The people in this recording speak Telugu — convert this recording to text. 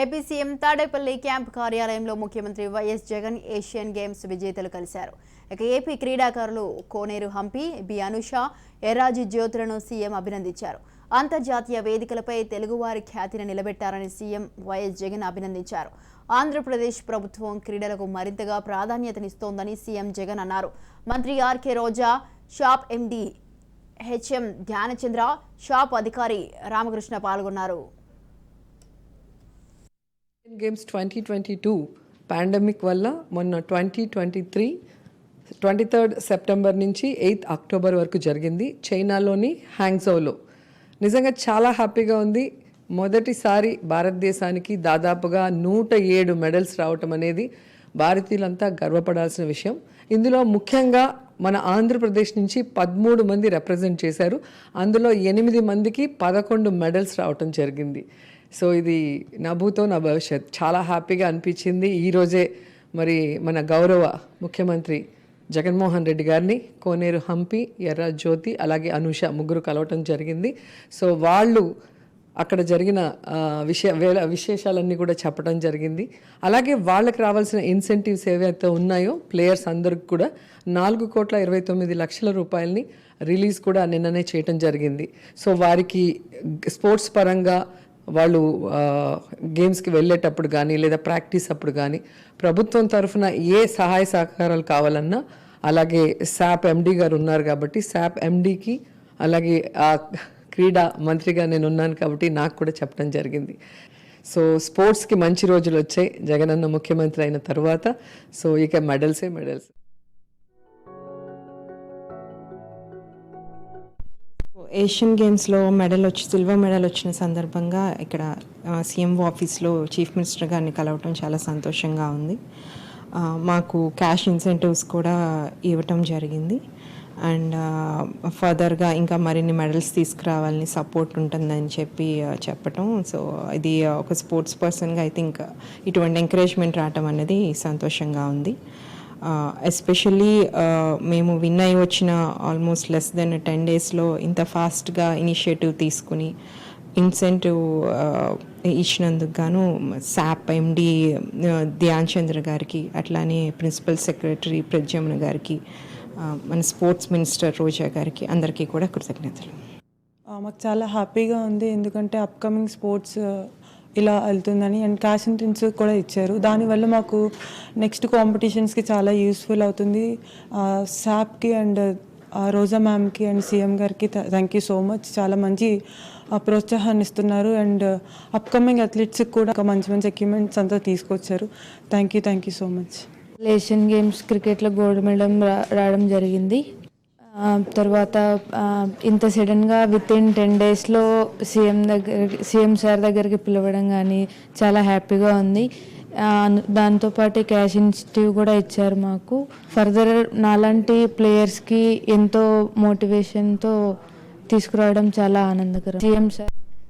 ఏపీ సీఎం తాడేపల్లి క్యాంప్ కార్యాలయంలో ముఖ్యమంత్రి వైఎస్ జగన్ ఏషియన్ గేమ్స్ విజేతలు కలిశారు. ఇక ఏపీ క్రీడాకారులు కోనేరు హంపి, బి అనుష, ఎర్రాజి జ్యోతులను సీఎం అభినందించారు. అంతర్జాతీయ వేదికలపై తెలుగువారి ఖ్యాతిని నిలబెట్టారని సీఎం వైఎస్ జగన్ అభినందించారు. ఆంధ్రప్రదేశ్ ప్రభుత్వం క్రీడలకు మరింతగా ప్రాధాన్యతనిస్తోందని సీఎం జగన్ అన్నారు. మంత్రి RK Roja, SAAP MD HM Dhyanachandra, SAAP అధికారి రామకృష్ణ పాల్గొన్నారు. గేమ్స్ 2022 పాండమిక్ వల్ల మొన్న 2023 23 సెప్టెంబర్ నుంచి 8 అక్టోబర్ వరకు జరిగింది చైనాలోని హ్యాంగ్జౌలో. నిజంగా చాలా హ్యాపీగా ఉంది. మొదటిసారి భారతదేశానికి దాదాపుగా 107 మెడల్స్ రావటం అనేది భారతీయులంతా గర్వపడాల్సిన విషయం. ఇందులో ముఖ్యంగా మన ఆంధ్రప్రదేశ్ నుంచి 13 మంది రిప్రజెంట్ చేశారు. అందులో 8 మందికి 11 మెడల్స్ రావటం జరిగింది. సో ఇది నా భూతో నా భవిష్యత్. చాలా హ్యాపీగా అనిపించింది. ఈరోజే మరి మన గౌరవ ముఖ్యమంత్రి జగన్మోహన్ రెడ్డి గారిని కోనేరు హంపి, ఎర్ర జ్యోతి, అలాగే అనుష ముగ్గురు కలవటం జరిగింది. సో వాళ్ళు అక్కడ జరిగిన విశేషాలన్నీ కూడా చెప్పడం జరిగింది. అలాగే వాళ్ళకి రావాల్సిన ఇన్సెంటివ్స్ ఏవైతే ఉన్నాయో ప్లేయర్స్ అందరికి కూడా 4,29,00,000 రూపాయలని రిలీజ్ కూడా నిన్ననే చేయటం జరిగింది. సో వారికి స్పోర్ట్స్ పరంగా వాళ్ళు గేమ్స్కి వెళ్ళేటప్పుడు కానీ లేదా ప్రాక్టీస్ అప్పుడు కానీ ప్రభుత్వం తరఫున ఏ సహాయ సహకారాలు కావాలన్నా, అలాగే శాప్ ఎండీ గారు ఉన్నారు కాబట్టి శాప్ ఎండీకి, అలాగే ఆ క్రీడా మంత్రిగా నేను ఉన్నాను కాబట్టి నాకు కూడా చెప్పడం జరిగింది. సో స్పోర్ట్స్కి మంచి రోజులు వచ్చాయి జగనన్న ముఖ్యమంత్రి అయిన తర్వాత. సో ఇక మెడల్సే మెడల్స్. ఏషియన్ గేమ్స్లో సిల్వర్ మెడల్ వచ్చిన సందర్భంగా ఇక్కడ సీఎం ఆఫీస్లో చీఫ్ మినిస్టర్ గారిని కలవటం చాలా సంతోషంగా ఉంది. మాకు క్యాష్ ఇన్సెంటివ్స్ కూడా ఇవ్వటం జరిగింది. అండ్ ఫర్దర్గా ఇంకా మరిన్ని మెడల్స్ తీసుకురావాలని సపోర్ట్ ఉంటుందని చెప్పటం. సో ఇది ఒక స్పోర్ట్స్ పర్సన్గా ఐ థింక్ ఇటువంటి ఎంకరేజ్మెంట్ రావటం అనేది సంతోషంగా ఉంది. ఎస్పెషల్లీ మేము విన్ అయి వచ్చిన ఆల్మోస్ట్ లెస్ దెన్ 10 డేస్లో ఇంత ఫాస్ట్గా ఇనిషియేటివ్ తీసుకుని ఇన్సెంటివ్ ఇచ్చినందుకు గాను శాప్ ఎండీ ధ్యానచంద్ర గారికి, అట్లానే ప్రిన్సిపల్ సెక్రటరీ ప్రద్యుమ్న గారికి, మన స్పోర్ట్స్ మినిస్టర్ రోజా గారికి అందరికీ కూడా కృతజ్ఞతలు. మాకు చాలా హ్యాపీగా ఉంది, ఎందుకంటే అప్కమింగ్ స్పోర్ట్స్ ఇలా వెళ్తుందని. అండ్ క్యాష్ ఇన్సెంటివ్స్ కూడా ఇచ్చారు. దానివల్ల మాకు నెక్స్ట్ కాంపిటీషన్స్కి చాలా యూస్ఫుల్ అవుతుంది. శాప్కి అండ్ రోజా మ్యామ్కి అండ్ సీఎం గారికి థ్యాంక్ యూ సో మచ్. చాలా మంచి ప్రోత్సాహాన్ని ఇస్తున్నారు. అండ్ అప్కమింగ్ అథ్లెట్స్కి కూడా మంచి మంచి ఎక్విప్మెంట్స్ అంతా తీసుకొచ్చారు. Thank you so much. Asian games క్రికెట్లో గోల్డ్ మెడల్ రావడం జరిగింది. తర్వాత ఇంత సడన్గా వితిన్ 10 డేస్లో సీఎం సార్ దగ్గరికి పిలవడం కానీ చాలా హ్యాపీగా ఉంది. దాంతోపాటు క్యాష్ ఇన్సెంటివ్ కూడా ఇచ్చారు మాకు. ఫర్దర్ నాలాంటి ప్లేయర్స్కి ఎంతో మోటివేషన్తో తీసుకురావడం చాలా ఆనందకరం. CM sir